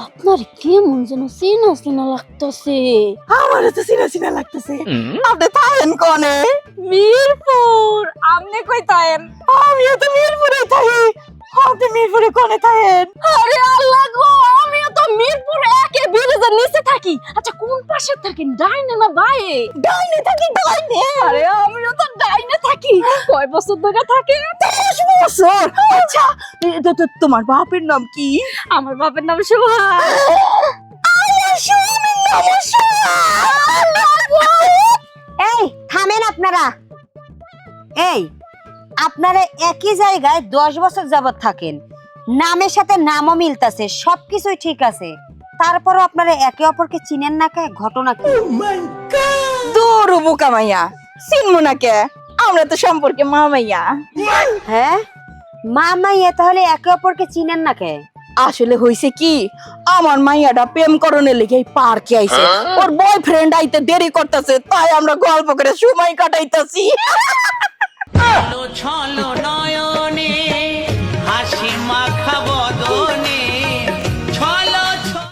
আপনার কেমন যেন চেনা চেনা লাগতেছে। আমারও তো চিনা চিনা লাগতেছে। আপনি থাকেন কোনে? মিরপুর। আপনি কই থাকেন? আমিও তো মিরপুরে থাকি। আপনি মিরপুরে কোনে থাকেন? আরে আল্লাহ গো, আমিও তো মিরপুর একে ব্রিজের নিচে থাকি। আচ্ছা কোন পাশে থাকেন, ডাইনে না বায়ে? ডাইনে থাকি, ডাইনে। আরে আমিও তো ডাইনে থাকি। কয় বছর ধরে থাকেন? 10 বছর। আচ্ছা তোমার বাপের নাম কি? আমার বাপের নাম সোহাগ। আমার স্বামীর নাম সোহাগ। এই থামেন আপনারা। এই আপনারা একই জায়গায় 10 বছর যাবত থাকেন, নামের সাথে নামও মিলতাছে, সবকিছুই ঠিক আছে, তারপরও আপনারা একে অপরকে চিনেন না কে? ঘটনা কি? দূর বোকা মাইয়া, চিনবো না কে? আমরা তো সম্পর্কে মামাইয়া। হ্যাঁ মামাইয়া, তাহলে একে অপরকে চিনেন না কে? আসলে হইছে কি, আমার মাইয়াটা প্রেম করণের লেগে পার্কে আইছে। ওর বয়ফ্রেন্ড আইতে দেরি করতেছে, তাই আমরা গল্প করে সময় কাটাইতাছি।